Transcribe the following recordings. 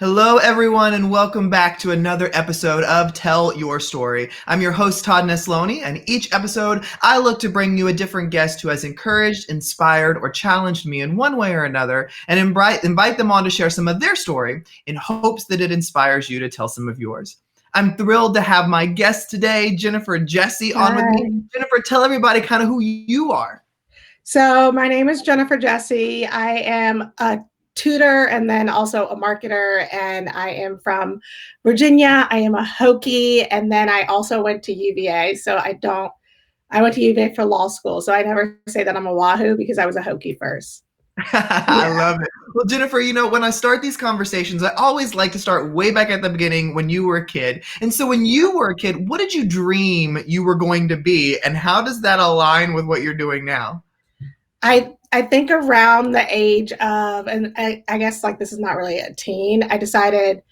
Hello, everyone, and welcome back to another episode of Tell Your Story. I'm your host, Todd Nesloni, and each episode I look to bring you a different guest who has encouraged, inspired, or challenged me in one way or another, and invite them on to share some of their story in hopes that it inspires you to tell some of yours. I'm thrilled to have my guest today, Jennifer Jessie, on with me. Jennifer, tell everybody kind of who you are. So my name is Jennifer Jessie. I am a tutor and then also a marketer, and I am from Virginia. I am a Hokie, and then I also went to UVA. I went to UVA for law school. So I never say that I'm a Wahoo because I was a Hokie first. I love it. Well, Jennifer, when I start these conversations, I always like to start way back at the beginning when you were a kid. And so when you were a kid, what did you dream you were going to be? And how does that align with what you're doing now? I think around the age of, and I guess like this is not really a teen, I decided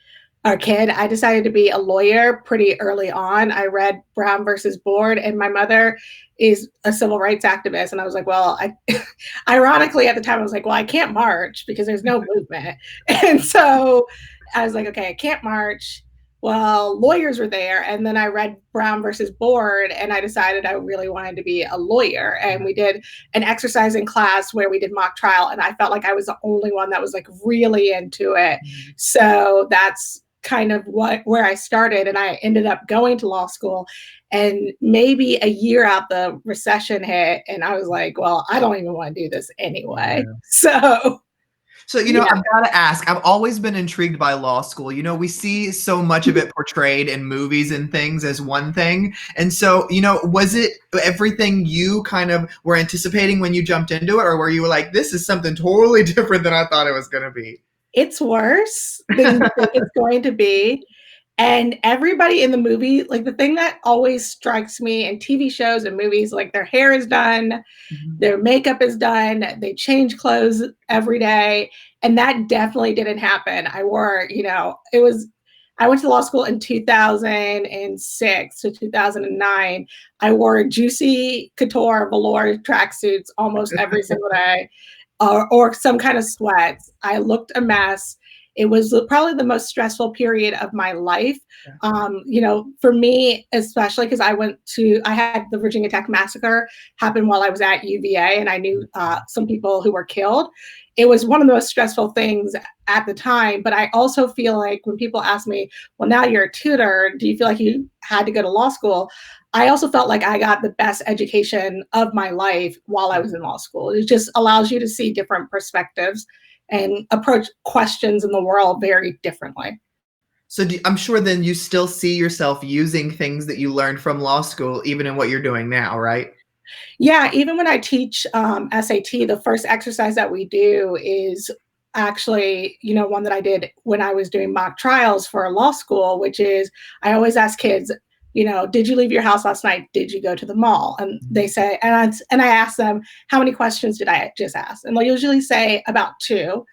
to be a lawyer pretty early on. I read Brown versus Board, and my mother is a civil rights activist. And I was like, ironically at the time, I was like, well, I can't march because there's no movement. And so I was like, okay, I can't march. Well, lawyers were there. And then I read Brown versus Board, and I decided I really wanted to be a lawyer. And we did an exercise in class where we did mock trial. And I felt like I was the only one that was like really into it. So that's kind of where I started. And I ended up going to law school, and maybe a year out the recession hit. And I was like, well, I don't even want to do this anyway. Yeah. So, I've got to ask, I've always been intrigued by law school. We see so much of it portrayed in movies and things as one thing. And so, was it everything you kind of were anticipating when you jumped into it? Or were you like, this is something totally different than I thought it was going to be? It's worse than you think it's going to be. And everybody in the movie, like the thing that always strikes me in TV shows and movies, like their hair is done, their makeup is done, they change clothes every day. And that definitely didn't happen. I went to law school in 2006 to 2009. I wore juicy couture velour tracksuits almost every single day, or some kind of sweats. I looked a mess. It was probably the most stressful period of my life. For me, especially because I had the Virginia Tech massacre happen while I was at UVA, and I knew some people who were killed. It was one of the most stressful things at the time. But I also feel like when people ask me, well, now you're a tutor, do you feel like you had to go to law school? I also felt like I got the best education of my life while I was in law school. It just allows you to see different perspectives and approach questions in the world very differently. So I'm sure then you still see yourself using things that you learned from law school, even in what you're doing now, right? Yeah, even when I teach SAT, the first exercise that we do is actually, one that I did when I was doing mock trials for law school, which is I always ask kids, did you leave your house last night? Did you go to the mall? And they say, and I ask them, how many questions did I just ask? And they'll usually say about 2.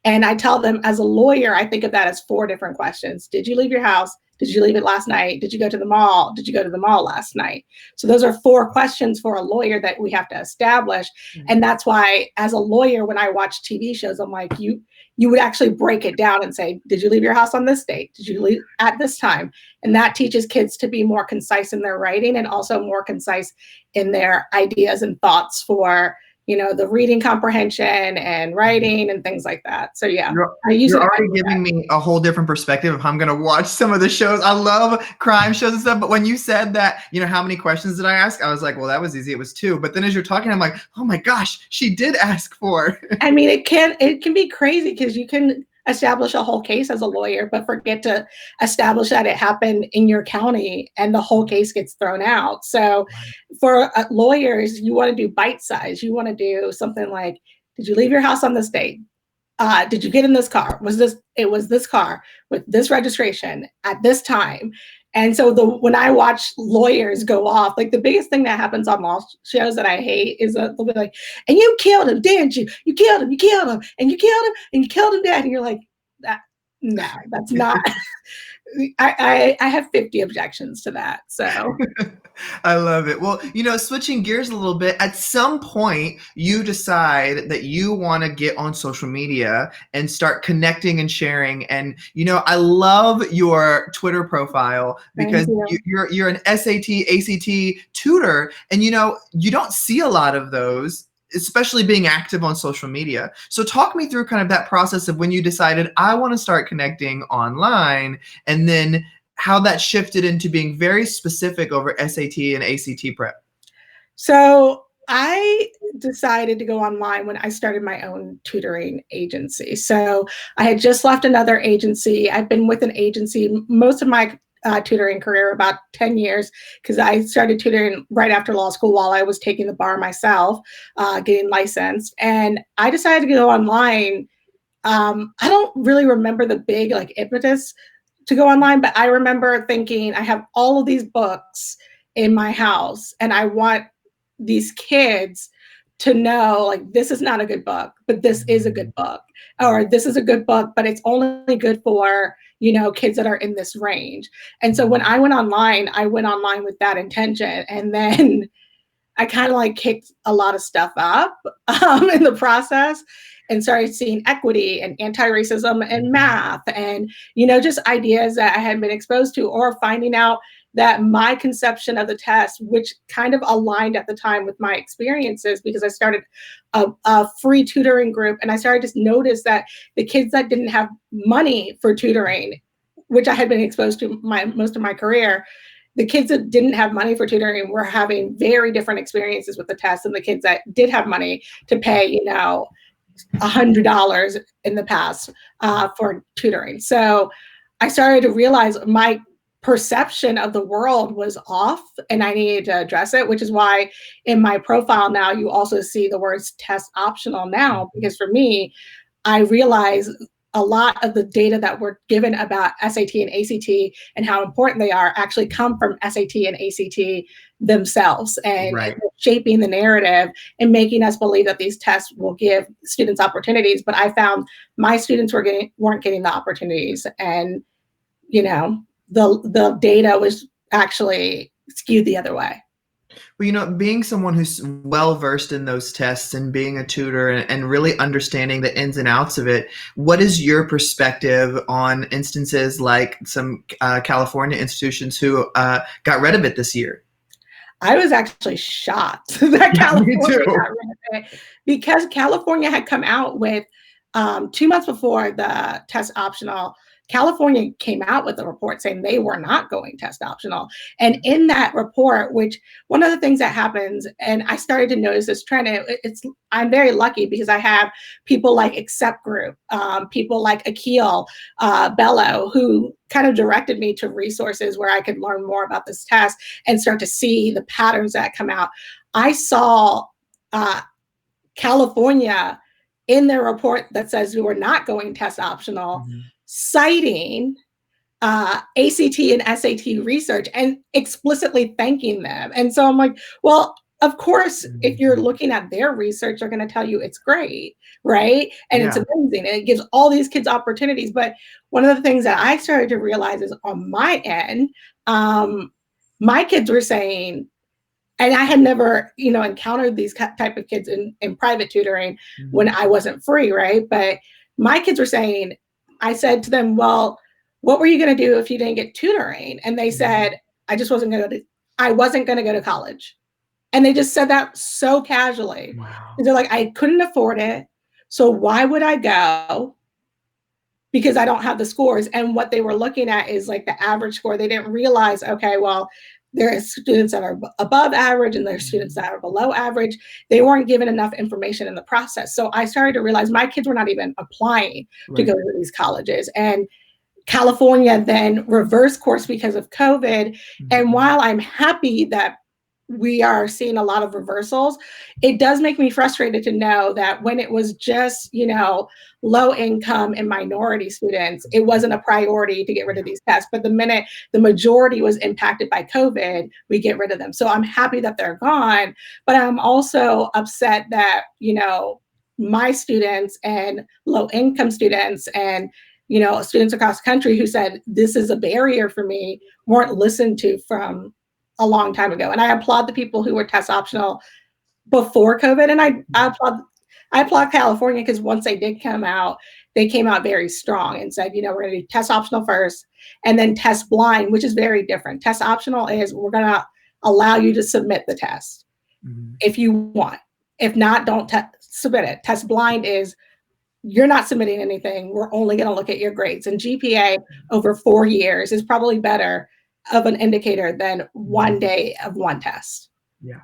And I tell them, as a lawyer, I think of that as 4 different questions. Did you leave your house? Did you leave it last night? Did you go to the mall? Did you go to the mall last night? So those are 4 questions for a lawyer that we have to establish. Mm-hmm. And that's why, as a lawyer, when I watch TV shows, I'm like, you would actually break it down and say, did you leave your house on this date? Did you leave at this time? And that teaches kids to be more concise in their writing and also more concise in their ideas and thoughts for the reading comprehension and writing and things like that. So yeah, you're already giving me a whole different perspective of how I'm going to watch some of the shows. I love crime shows and stuff. But when you said that, how many questions did I ask? I was like, well, that was easy. It was 2. But then as you're talking, I'm like, oh my gosh, she did ask 4. I mean, it can be crazy because you can establish a whole case as a lawyer, but forget to establish that it happened in your county and the whole case gets thrown out. So for lawyers, you want to do bite size. You want to do something like, did you leave your house on this date? Did you get in this car? It was this car with this registration at this time. And so when I watch lawyers go off, like the biggest thing that happens on law shows that I hate is they'll be like, and you killed him, didn't you? You killed him, and you killed him, and you killed him dead. And you're like, no, that's not. I have 50 objections to that. So I love it. Well, switching gears a little bit, at some point you decide that you want to get on social media and start connecting and sharing. And I love your Twitter profile thank because you. you're an SAT, ACT tutor, and you don't see a lot of those, especially being active on social media. So talk me through kind of that process of when you decided I want to start connecting online, and then how that shifted into being very specific over SAT and ACT prep. So I decided to go online when I started my own tutoring agency. So I had just left another agency. I've been with an agency most of my tutoring career, about 10 years, because I started tutoring right after law school while I was taking the bar myself, getting licensed. And I decided to go online. I don't really remember the big impetus to go online, but I remember thinking I have all of these books in my house and I want these kids to know this is not a good book, but this is a good book, or this is a good book, but it's only good for kids that are in this range. And so when I went online with that intention, and then I kind of kicked a lot of stuff up in the process, and started seeing equity and anti-racism and math and, just ideas that I hadn't been exposed to, or finding out that my conception of the test, which kind of aligned at the time with my experiences, because I started a free tutoring group, and I started to notice that the kids that didn't have money for tutoring, which I had been exposed to most of my career, the kids that didn't have money for tutoring were having very different experiences with the test than the kids that did have money to pay, $100 in the past for tutoring. So I started to realize my perception of the world was off, and I needed to address it, which is why in my profile now you also see the words test optional now, because for me, I realize a lot of the data that we're given about SAT and ACT and how important they are actually come from SAT and ACT themselves, and shaping the narrative and making us believe that these tests will give students opportunities. But I found my students weren't getting the opportunities, and the data was actually skewed the other way. Well, being someone who's well versed in those tests and being a tutor and really understanding the ins and outs of it, what is your perspective on instances like some California institutions who got rid of it this year? I was actually shocked that California got rid of it, because California had come out with 2 months before the test optional. California came out with a report saying they were not going test optional. And in that report, which one of the things that happens, and I started to notice this trend, I'm very lucky because I have people like Accept Group, people like Akil Bello, who kind of directed me to resources where I could learn more about this test and start to see the patterns that come out. I saw California in their report that says we were not going test optional, citing ACT and SAT research and explicitly thanking them. And so I'm like, well, of course, if you're looking at their research, they're going to tell you it's great, right? And it's amazing, and it gives all these kids opportunities. But one of the things that I started to realize is on my end, my kids were saying, and I had never, encountered these type of kids in private tutoring when I wasn't free, right? But my kids were saying, I said to them, well, what were you going to do if you didn't get tutoring? And they said, I wasn't going to go to college. And they just said that so casually. Wow. They're like, I couldn't afford it. So why would I go? Because I don't have the scores. And what they were looking at is the average score. They didn't realize, okay, well, there are students that are above average and there are students that are below average. They weren't given enough information in the process. So I started to realize my kids were not even applying to go to these colleges. And California then reversed course because of COVID. And while I'm happy that we are seeing a lot of reversals, it does make me frustrated to know that when it was just, low income and minority students, it wasn't a priority to get rid of these tests. But the minute the majority was impacted by COVID, we get rid of them. So I'm happy that they're gone, but I'm also upset that, my students and low income students and, students across the country who said, this is a barrier for me, weren't listened to from a long time ago. And I applaud the people who were test optional before COVID. And I applaud California because once they did come out, they came out very strong and said, we're going to do test optional first and then test blind, which is very different. Test optional is we're going to allow you to submit the test if you want. If not, don't submit it. Test blind is you're not submitting anything. We're only going to look at your grades. And GPA over 4 years is probably better of an indicator than 1 day of one test. Yeah.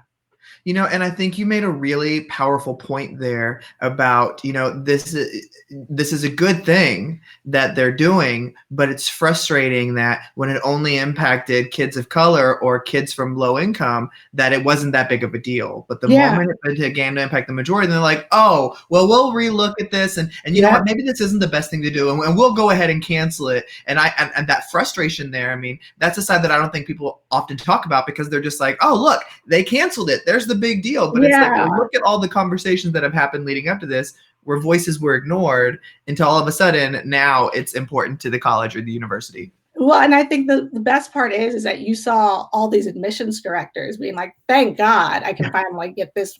And I think you made a really powerful point there about, this is a good thing that they're doing, but it's frustrating that when it only impacted kids of color or kids from low income, that it wasn't that big of a deal. But the moment it began to impact the majority, they're like, oh, well, we'll relook at this. And you know what, maybe this isn't the best thing to do. And we'll go ahead and cancel it. And that frustration there, I mean, that's a side that I don't think people often talk about because they're just like, oh, look, they canceled it. There's the big deal. But it's like, look at all the conversations that have happened leading up to this where voices were ignored until all of a sudden now it's important to the college or the university. Well, and I think the best part is that you saw all these admissions directors being like, thank God I can finally get this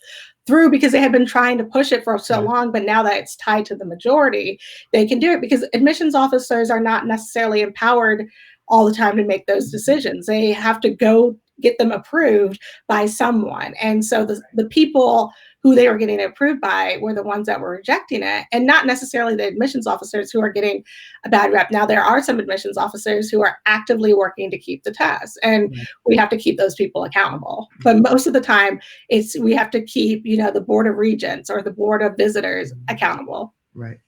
through, because they had been trying to push it for so long, but now that it's tied to the majority, they can do it because admissions officers are not necessarily empowered all the time to make those decisions. They have to go get them approved by someone. And so the people who they were getting approved by were the ones that were rejecting it, and not necessarily the admissions officers who are getting a bad rep. Now, there are some admissions officers who are actively working to keep the test, and we have to keep those people accountable. But most of the time, we have to keep, the Board of Regents or the Board of Visitors accountable. Right.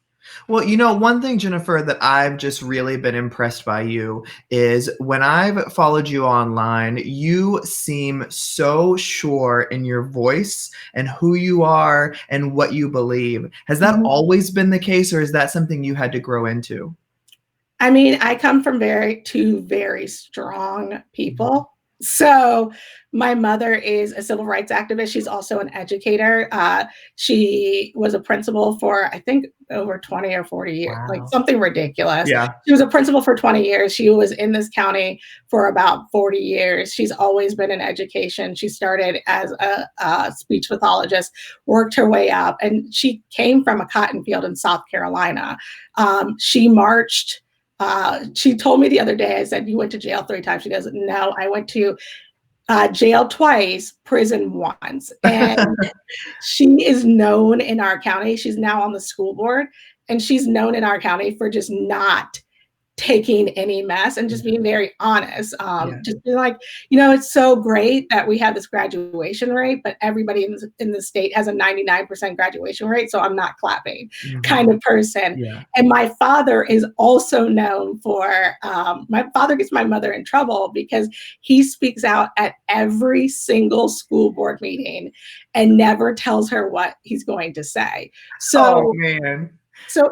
Well, one thing, Jennifer, that I've just really been impressed by you is when I've followed you online, you seem so sure in your voice and who you are and what you believe. Has that always been the case, or is that something you had to grow into? I mean, I come from two very strong people. So my mother is a civil rights activist. She's also an educator. She was a principal for, I think, over 20 or 40 years, like something ridiculous. Yeah. She was a principal for 20 years. She was in this county for about 40 years. She's always been in education. She started as a speech pathologist, worked her way up, and she came from a cotton field in South Carolina. She marched. She told me the other day, I said, you went to jail 3 times. She goes, no, I went to jail twice, prison once. And she is known in our county. She's now on the school board, and she's known in our county for just not taking any mess and just being very honest. Just being like, it's so great that we have this graduation rate, but everybody in the state has a 99% graduation rate, so I'm not clapping kind of person. Yeah. And my father is also known for, my father gets my mother in trouble because he speaks out at every single school board meeting and never tells her what he's going to say. So, oh, man. So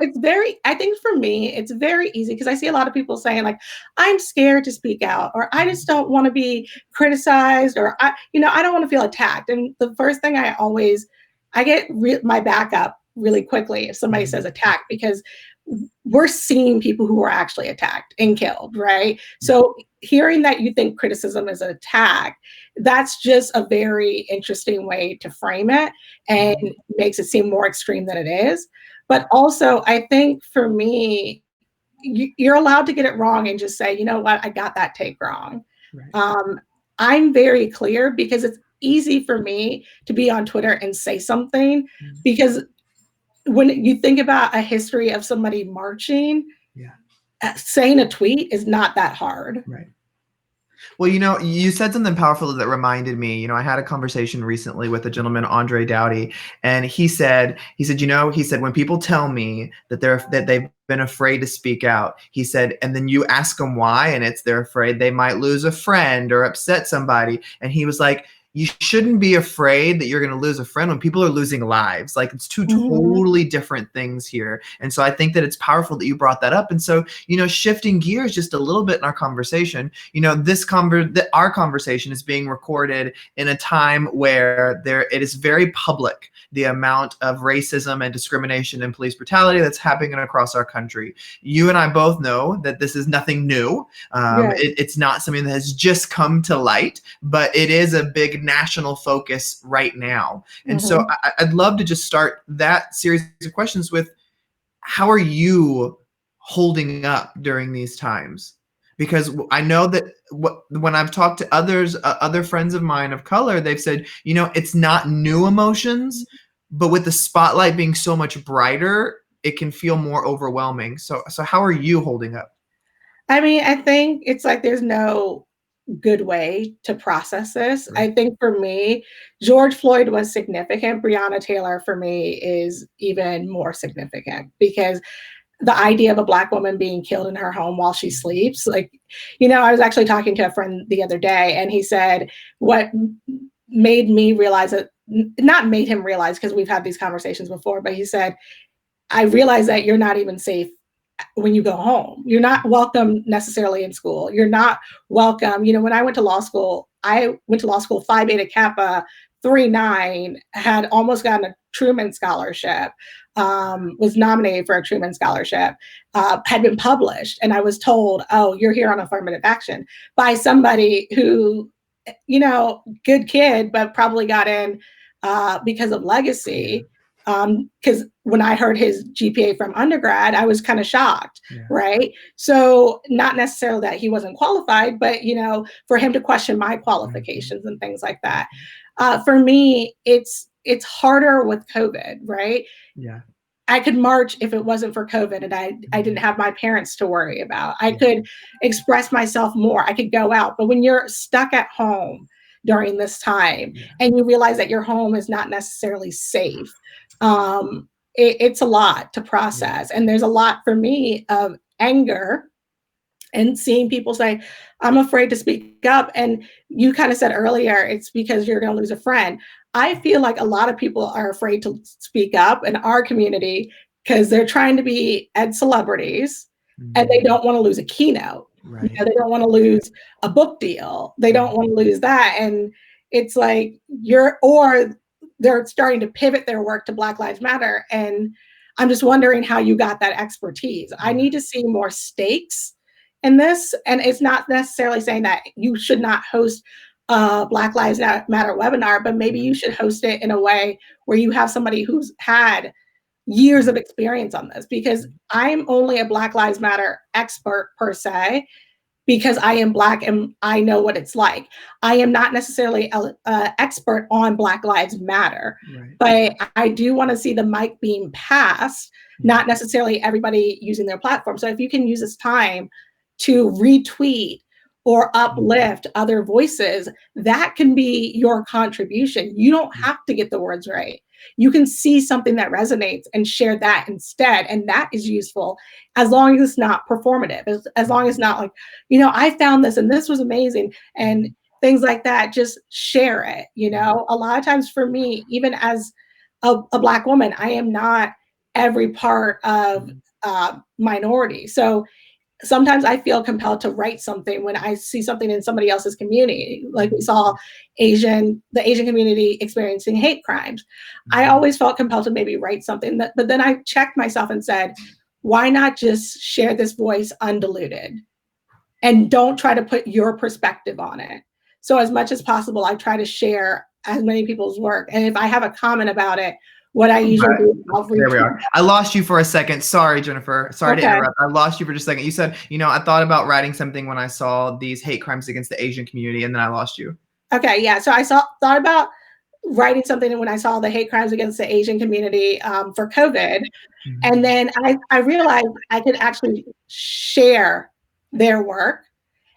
I think for me, it's very easy because I see a lot of people saying like, I'm scared to speak out, or I just don't want to be criticized, or I don't want to feel attacked. And the first thing I get my back up really quickly if somebody says attack, because we're seeing people who are actually attacked and killed, right? So hearing that you think criticism is an attack, that's just a very interesting way to frame it and makes it seem more extreme than it is. But also, I think for me, you're allowed to get it wrong and just say, you know what, I got that take wrong. Right. I'm very clear because it's easy for me to be on Twitter and say something because when you think about a history of somebody marching, saying a tweet is not that hard. Right. Well, you said something powerful that reminded me, I had a conversation recently with a gentleman, Andre Dowdy, and he said, when people tell me that they've been afraid to speak out, he said, and then you ask them why, and they're afraid they might lose a friend or upset somebody. And he was like, you shouldn't be afraid that you're going to lose a friend when people are losing lives. Like, it's two Mhm. totally different things here. And so I think that it's powerful that you brought that up. And so, shifting gears just a little bit in our conversation, our conversation is being recorded in a time where it is very public, the amount of racism and discrimination and police brutality that's happening across our country. You and I both know that this is nothing new. Yeah. It's not something that has just come to light, but it is a big national focus right now. And so Mhm. I'd love to just start that series of questions with, how are you holding up during these times? Because I know that when I've talked to other friends of mine of color, they've said, it's not new emotions, but with the spotlight being so much brighter, it can feel more overwhelming. So how are you holding up? I mean, I think it's like there's no good way to process this. Right. I think for me, George Floyd was significant. Breonna Taylor for me is even more significant because the idea of a Black woman being killed in her home while she sleeps, like, I was actually talking to a friend the other day, and he said what made me realize that, not made him realize, because we've had these conversations before, but he said, I realized that you're not even safe when you go home. You're not welcome necessarily in school. You're not welcome. When I went to law school, Phi Beta Kappa, 3.9, had almost gotten a Truman Scholarship, was nominated for a Truman Scholarship, had been published. And I was told, oh, you're here on affirmative action, by somebody who, good kid, but probably got in because of legacy. Because when I heard his GPA from undergrad, I was kind of shocked, right? So not necessarily that he wasn't qualified, but for him to question my qualifications and things like that. For me, it's harder with COVID, right? Yeah. I could march if it wasn't for COVID, and I didn't have my parents to worry about. I could express myself more. I could go out. But when you're stuck at home during this time and you realize that your home is not necessarily safe, it's a lot to process. And there's a lot for me of anger and seeing people say, I'm afraid to speak up. And you kind of said earlier, it's because you're going to lose a friend. I feel like a lot of people are afraid to speak up in our community because they're trying to be ed celebrities and they don't want to lose a keynote. Right. They don't want to lose a book deal. They don't want to lose that. And it's like they're starting to pivot their work to Black Lives Matter. And I'm just wondering how you got that expertise. I need to see more stakes in this. And it's not necessarily saying that you should not host a Black Lives Matter webinar, but maybe you should host it in a way where you have somebody who's had years of experience on this, because I'm only a Black Lives Matter expert per se, because I am Black and I know what it's like. I am not necessarily an expert on Black Lives Matter, but I do want to see the mic being passed, not necessarily everybody using their platform. So if you can use this time to retweet or uplift other voices, that can be your contribution. You don't have to get the words right. You can see something that resonates and share that instead. And that is useful as long as it's not performative, as long as it's not like, I found this and this was amazing and things like that. Just share it. A lot of times for me, even as a Black woman, I am not every part of minority. So sometimes I feel compelled to write something when I see something in somebody else's community. Like we saw the Asian community experiencing hate crimes. I always felt compelled to maybe write something, but then I checked myself and said, why not just share this voice undiluted and don't try to put your perspective on it? So as much as possible, I try to share as many people's work. And if I have a comment about it, what I usually do, there we are. I lost you for a second. Sorry, Jennifer. Sorry to interrupt. I lost you for just a second. You said, I thought about writing something when I saw these hate crimes against the Asian community, and then I lost you. Okay, yeah. So I thought about writing something when I saw the hate crimes against the Asian community for COVID. And then I realized I could actually share their work.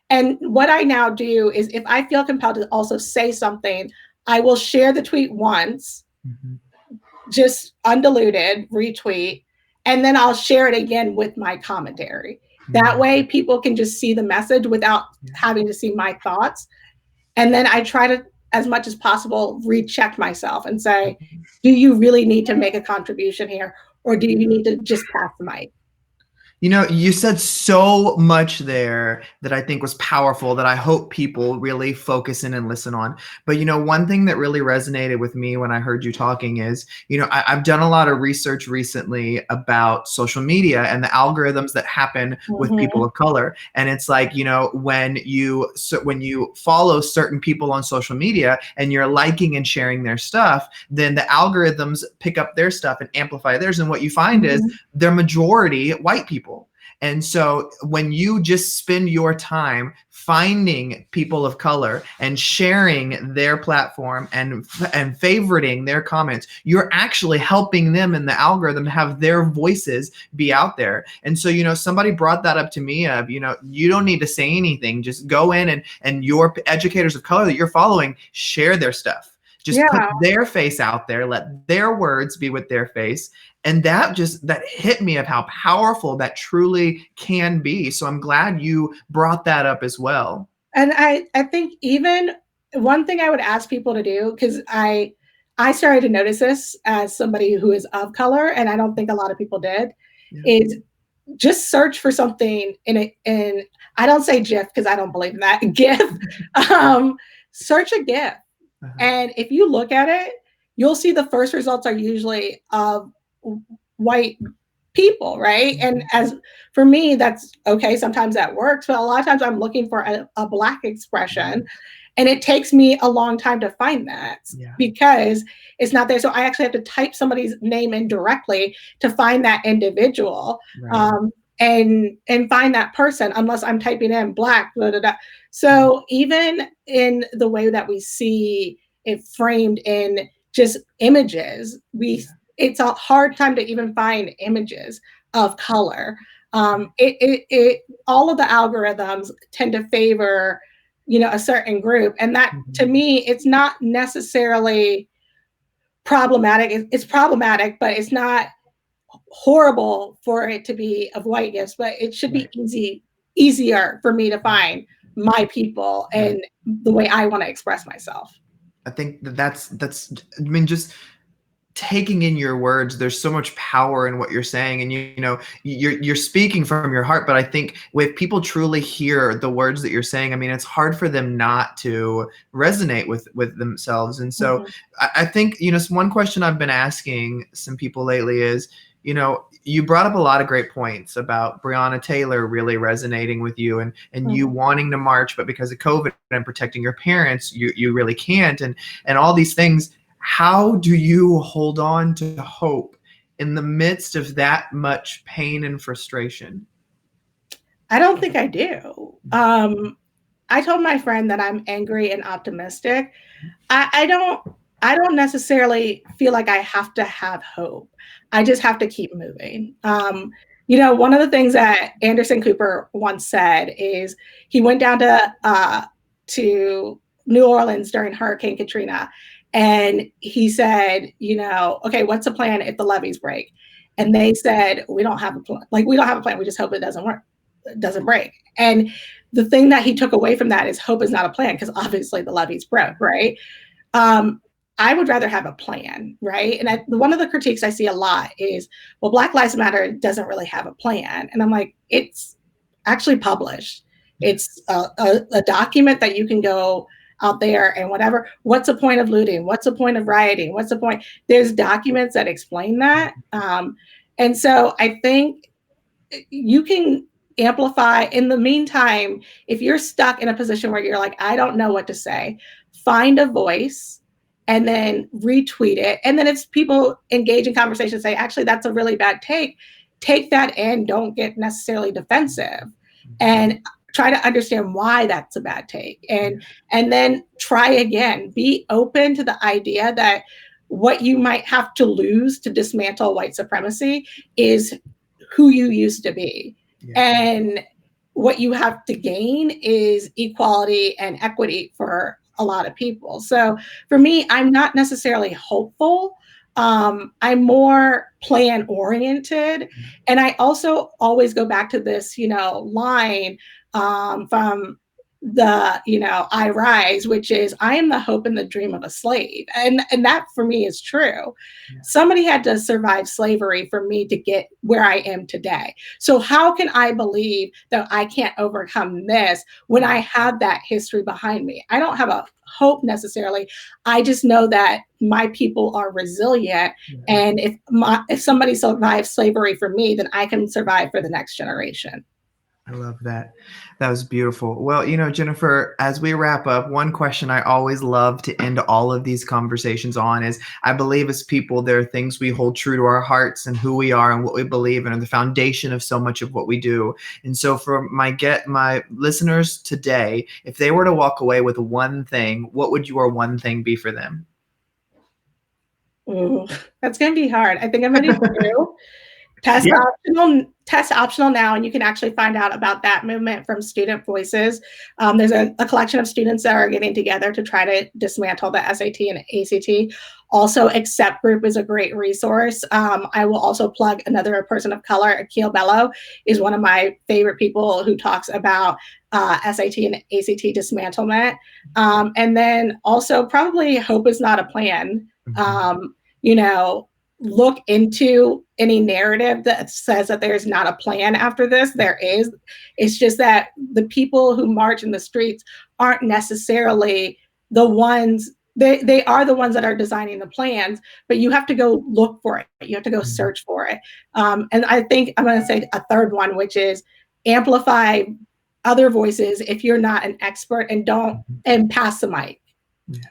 And what I now do is if I feel compelled to also say something, I will share the tweet once, just undiluted, retweet, and then I'll share it again with my commentary. That way people can just see the message without having to see my thoughts. And then I try to as much as possible, recheck myself and say, do you really need to make a contribution here? Or do you need to just pass the mic? You know, you said so much there that I think was powerful that I hope people really focus in and listen on. But, you know, one thing that really resonated with me when I heard you talking is, you know, I've done a lot of research recently about social media and the algorithms that happen with people Mm-hmm. of color. And it's like, you know, when you follow certain people on social media and you're liking and sharing their stuff, then the algorithms pick up their stuff and amplify theirs. And what you find is Mm-hmm. they're majority white people. And so when you just spend your time finding people of color and sharing their platform and favoriting their comments, you're actually helping them in the algorithm have their voices be out there. And so, you know, somebody brought that up to me of, you know, you don't need to say anything. Just go in and your educators of color that you're following, share their stuff. Just put Yeah. their face out there, let their words be with their face. And that hit me of how powerful that truly can be. So I'm glad you brought that up as well. And I think even one thing I would ask people to do, because I started to notice this as somebody who is of color, and I don't think a lot of people did, Yeah. is just search for something in I don't say GIF because I don't believe in that. GIF. Search a GIF. Uh-huh. And if you look at it, you'll see the first results are usually of white people, right? And as for me, that's okay. Sometimes that works, but a lot of times I'm looking for a Black expression, and it takes me a long time to find that Yeah. because it's not there. So I actually have to type somebody's name in directly to find that individual. Right. And find that person unless I'm typing in Black. Blah, blah, blah. So even in the way that we see it framed in just images, it's a hard time to even find images of color. All of the algorithms tend to favor, a certain group, and that to me, it's not necessarily problematic. It's problematic, but it's not horrible for it to be of whiteness. But it should be easier for me to find my people Right. and the way I want to express myself. I think that's I mean, just taking in your words, there's so much power in what you're saying, and you know you're speaking from your heart. But I think if people truly hear the words that you're saying, I mean, it's hard for them not to resonate with themselves. And so Mm-hmm. I think, you know, one question I've been asking some people lately is, you know, you brought up a lot of great points about Breonna Taylor really resonating with you, and you Mm-hmm. wanting to march, but because of COVID and protecting your parents, you really can't, and all these things. How do you hold on to hope in the midst of that much pain and frustration? I don't think I do. I told my friend that I'm angry and optimistic. I don't. I don't necessarily feel like I have to have hope. I just have to keep moving. One of the things that Anderson Cooper once said is he went down to New Orleans during Hurricane Katrina, and he said, okay, what's the plan if the levees break? And they said, we don't have a plan. Like, we don't have a plan. We just hope it doesn't work, doesn't break. And the thing that he took away from that is hope is not a plan, because obviously the levees broke, right? I would rather have a plan, right? And one of the critiques I see a lot is, well, Black Lives Matter doesn't really have a plan. And I'm like, it's actually published. It's a document that you can go out there and whatever. What's the point of looting? What's the point of rioting? What's the point? There's documents that explain that. And so I think you can amplify. In the meantime, if you're stuck in a position where you're like, I don't know what to say, find a voice and then retweet it. And then if people engage in conversation, say, actually, that's a really bad take that in. Don't get necessarily defensive and try to understand why that's a bad take. And then try again. Be open to the idea that what you might have to lose to dismantle white supremacy is who you used to be. Yeah. And what you have to gain is equality and equity for a lot of people. So for me, I'm not necessarily hopeful. I'm more plan oriented. And I also always go back to this, line from I rise, which is I am the hope and the dream of a slave. And that for me is true. Yeah. Somebody had to survive slavery for me to get where I am today. So how can I believe that I can't overcome this when I have that history behind me? I don't have a hope necessarily. I just know that my people are resilient. Yeah. And if somebody survives slavery for me, then I can survive for the next generation. I love that. That was beautiful. Well, Jennifer, as we wrap up, one question I always love to end all of these conversations on is I believe as people, there are things we hold true to our hearts and who we are and what we believe in are the foundation of so much of what we do. And so for my listeners today, if they were to walk away with one thing, what would your one thing be for them? Ooh, that's going to be hard. I think I'm going to do Test Yeah. optional now, and you can actually find out about that movement from Student Voices. There's a collection of students that are getting together to try to dismantle the SAT and ACT. Also, Accept Group is a great resource. I will also plug another person of color. Akil Bello is one of my favorite people who talks about SAT and ACT dismantlement. And then also probably Hope is Not a Plan. You know, look into any narrative that says that there's not a plan after this. There is. It's just that the people who march in the streets aren't necessarily the ones, they are the ones that are designing the plans, but you have to go look for it. You have to go search for it. And I think I'm going to say a third one, which is amplify other voices if you're not an expert, and pass the mic. Yeah.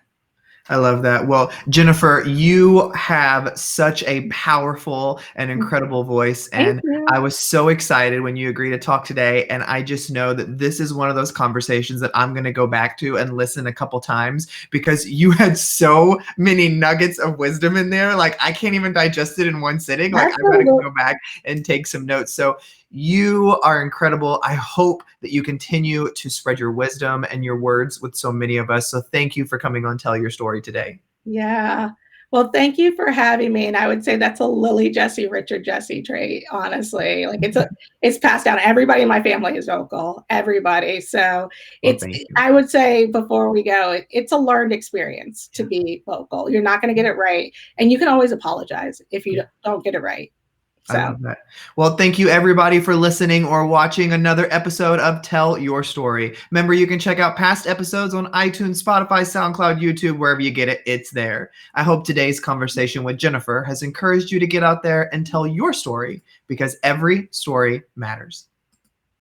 I love that. Well, Jennifer, you have such a powerful and incredible voice. And I was so excited when you agreed to talk today. And I just know that this is one of those conversations that I'm going to go back to and listen a couple times because you had so many nuggets of wisdom in there. Like I can't even digest it in one sitting. Like I've got to go back and take some notes. So you are incredible. I hope that you continue to spread your wisdom and your words with so many of us. So thank you for coming on Tell Your Story today. Yeah. Well, thank you for having me. And I would say that's a Lily Jessie, Richard Jessie trait, honestly. Like it's passed down. Everybody in my family is vocal. Everybody. So I would say before we go, it's a learned experience to be vocal. You're not going to get it right. And you can always apologize if you don't get it right. So. I love that. Well, thank you everybody for listening or watching another episode of Tell Your Story. Remember, you can check out past episodes on iTunes, Spotify, SoundCloud, YouTube, wherever you get it, it's there. I hope today's conversation with Jennifer has encouraged you to get out there and tell your story because every story matters.